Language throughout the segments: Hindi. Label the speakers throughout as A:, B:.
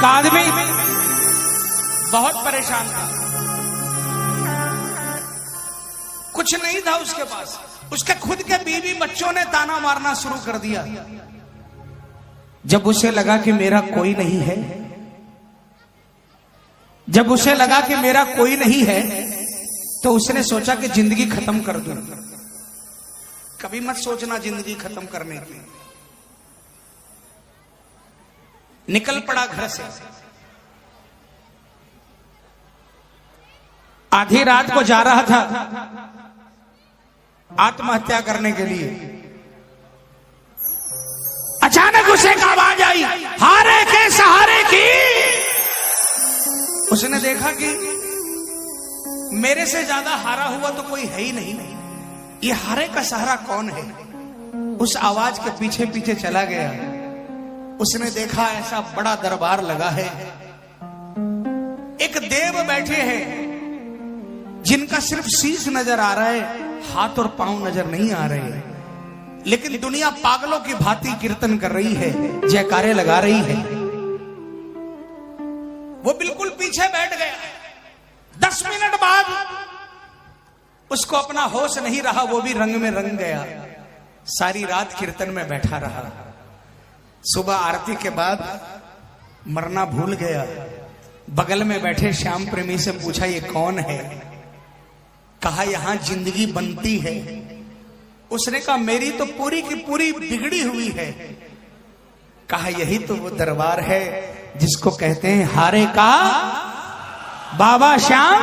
A: आदमी बहुत परेशान था, कुछ नहीं था उसके पास। उसके खुद के बीवी बच्चों ने ताना मारना शुरू कर दिया। जब उसे लगा कि मेरा कोई नहीं है, जब उसे लगा कि मेरा कोई नहीं है, तो उसने सोचा कि जिंदगी खत्म कर दूं। कभी मत सोचना जिंदगी खत्म करने की। निकल पड़ा घर से। आधी रात को जा रहा था आत्महत्या करने के लिए। अचानक उसे एक आवाज आई, हारे के सहारे की। उसने देखा कि मेरे से ज्यादा हारा हुआ तो कोई है ही नहीं। ये हारे का सहारा कौन है? उस आवाज के पीछे पीछे चला गया। उसने देखा ऐसा बड़ा दरबार लगा है, एक देव बैठे हैं जिनका सिर्फ शीश नजर आ रहा है, हाथ और पांव नजर नहीं आ रहे हैं, लेकिन दुनिया पागलों की भांति कीर्तन कर रही है, जयकारे लगा रही है। वो बिल्कुल पीछे बैठ गया। 10 मिनट बाद उसको अपना होश नहीं रहा, वो भी रंग में रंग गया। सारी रात कीर्तन में बैठा रहा। सुबह आरती के बाद मरना भूल गया। बगल में बैठे श्याम प्रेमी से पूछा, ये कौन है? कहा, यहां जिंदगी बनती है। उसने कहा, मेरी तो पूरी की पूरी बिगड़ी हुई है। कहा, यही तो वो दरबार है जिसको कहते हैं हारे का बाबा श्याम।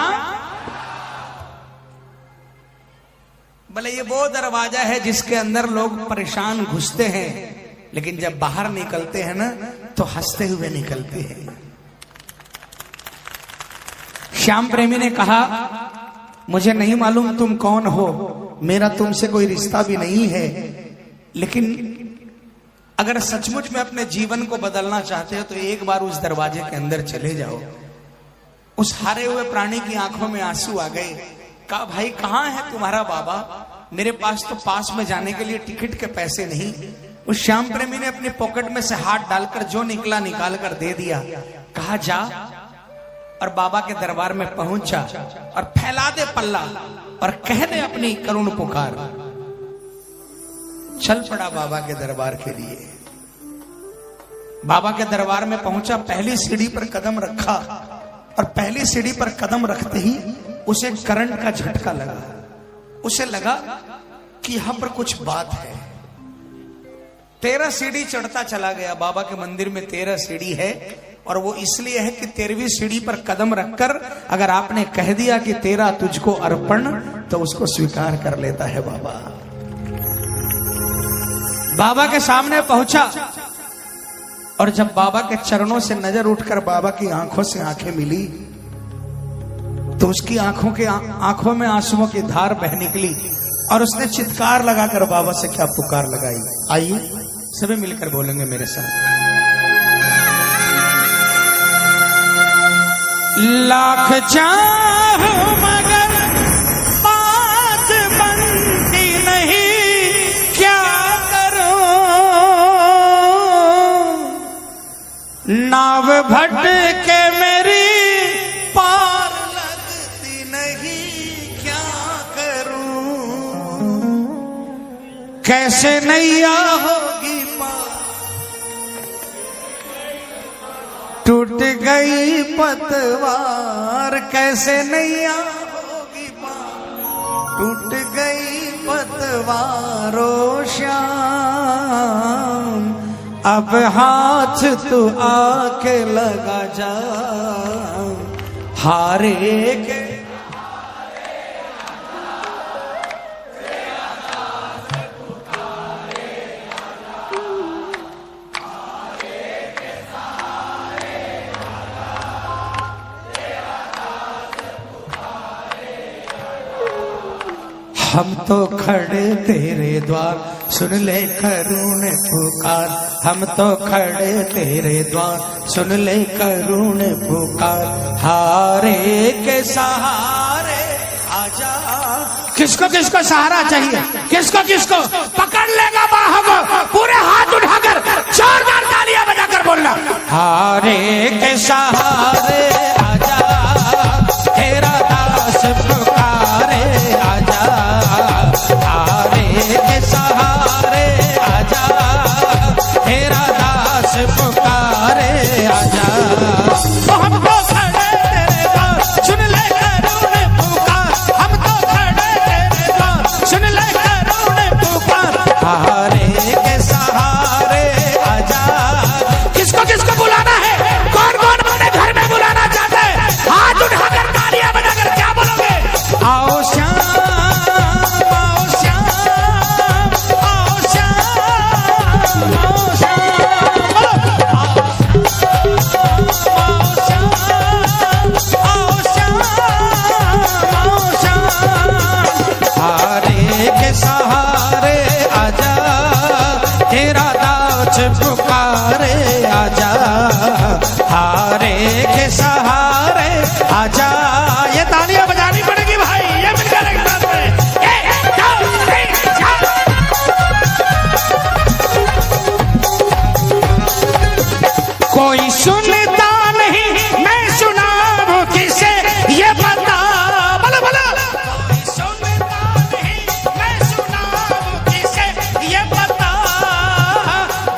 A: बोले, ये वो दरवाजा है जिसके अंदर लोग परेशान घुसते हैं, लेकिन जब बाहर निकलते हैं ना तो हंसते हुए निकलते हैं। श्याम प्रेमी ने कहा, मुझे नहीं मालूम तुम कौन हो, मेरा तुमसे कोई रिश्ता भी नहीं है, लेकिन अगर सचमुच में अपने जीवन को बदलना चाहते हो तो एक बार उस दरवाजे के अंदर चले जाओ। उस हारे हुए प्राणी की आंखों में आंसू आ गए। कहा, भाई कहां है तुम्हारा बाबा? मेरे पास तो पास में जाने के लिए टिकट के पैसे नहीं। उस श्याम प्रेमी ने अपने पॉकेट में से हाथ डालकर जो निकला निकाल कर दे दिया। कहा, जा और बाबा के दरबार में पहुंच जा और फैला दे पल्ला और कह दे अपनी करुण पुकार। चल पड़ा बाबा के दरबार के लिए। बाबा के दरबार में पहुंचा, पहली सीढ़ी पर कदम रखा और पहली सीढ़ी पर कदम रखते ही उसे करंट का झटका लगा। उसे लगा कि यहां पर कुछ बात है। 13 सीढ़ी चढ़ता चला गया। बाबा के मंदिर में 13 सीढ़ी है और वो इसलिए है कि 13वीं सीढ़ी पर कदम रखकर अगर आपने कह दिया कि तेरा तुझको अर्पण, तो उसको स्वीकार कर लेता है बाबा। बाबा के सामने पहुंचा और जब बाबा के चरणों से नजर उठकर बाबा की आंखों से आंखें मिली तो उसकी आंखों में आंसुओं की धार बह निकली और उसने चित्कार लगाकर बाबा से क्या पुकार लगाई। आइए सभी मिलकर बोलेंगे मेरे साथ। लाख चाहो मगर बात बनती नहीं, क्या करूं? नाव भटके मेरी पार लगती नहीं, क्या करूं? कैसे नैया होगी पार, टूट गई पतवार। कैसे नैया होगी पार, टूट गई पतवार। ओ श्याम अब हाथ तू आके लगा जा, हारे के हम तो खड़े तेरे द्वार, सुन ले करुण पुकार। हम तो खड़े तेरे द्वार, सुन ले करुण पुकार। हारे के सहारे आजा। किसको किसको सहारा चाहिए? किसको किसको पकड़ लेगा बाहों को? पूरे हाथ उठाकर जोरदार तालियां बजाकर बोलना, हारे के के सहारे आजा, तेरा दास पुकारे आजा, हारे के सहारे आजा, तेरा दास पुकारे आजा। तो हमको खड़े तेरे द्वार सुन ले करुण पुकार, हम तो खड़े तेरे द्वार सुन ले करुण पुकार, हारे के सहारे आजा। किसको किसको बुलाना है, कौन कौन अपने घर में बुलाना चाहते हैं, हाथ उठाकर तालियां बजाकर क्या बोलोगे? आओ श्याम, आओ श्याम, आओ श्याम, आओ श्याम, आओ श्याम, आओ श्याम, आओ श्याम, हारे के सहारे आजा, तेरा दास पुकारे आजा, हारे के सहारे आजा। ये तालियां बजानी पड़ेगी भाई, ये मिलकर एक साथ में 1 2 3 4। कोई सुनता नहीं मैं सुनाऊं किसे ये बता, बोलो बोलो। कोई सुनता नहीं मैं सुनाऊं किसे ये बता,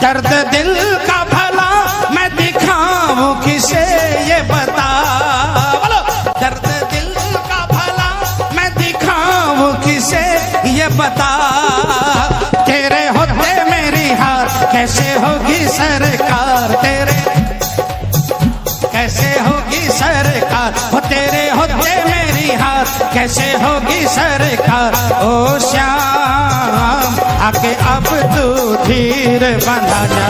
A: दर्द दिल का भला मैं दिखाऊं किसे ये बता, बोलो। दर्द दिल का भला मैं दिखाऊं किसे ये बता, तेरे होते मेरी हार कैसे होगी सरकार, तेरे कैसे होगी सरकार, हो तेरे होते मेरी हार कैसे होगी सरकार। ओ श्याम आके अब तू धीर बंधा जा,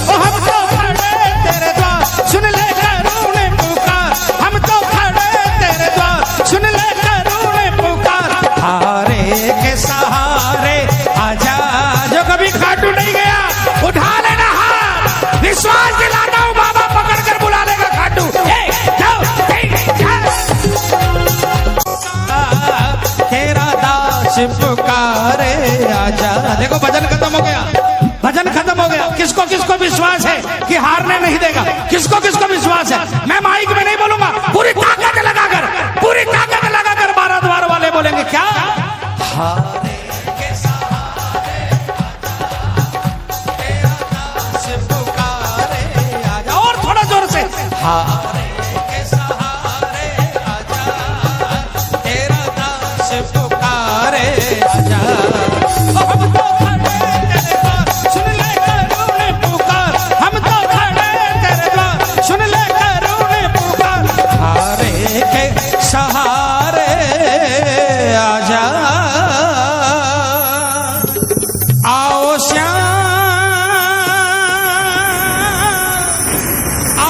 A: ओ हम तो खड़े तेरे द्वार सुन ले करुण पुकार, हम तो खड़े तेरे द्वार सुन ले करुण पुकार, हारे के सहारे आजा। जो कभी खाटू नहीं गया उठा लेना हाथ, विश्वास दिलाता हूँ बाबा पकड़ कर बुला लेगा खाटू। 1 2 3 4। तेरा दास पुकारे आजा। देखो भजन खत्म हो गया, भजन खत्म हो गया। किसको किसको विश्वास है कि हारने नहीं देगा, किसको किसको विश्वास है? मैं माइक में नहीं बोलूंगा, पूरी ताकत लगाकर, पूरी ताकत लगाकर 12 द्वार वाले बोलेंगे क्या? हारे के सहारे आजा, तेरा दास पुकारे आजा। और थोड़ा जोर से, हारे के सहारे आजा, तेरा दास पुकारे आजा। हम तो खड़े तेरे द्वार सुन ले करुण पुकार, हम तो खड़े तेरे द्वार सुन ले करुण पुकार, हारे के सहारे आजा। आओ श्याम।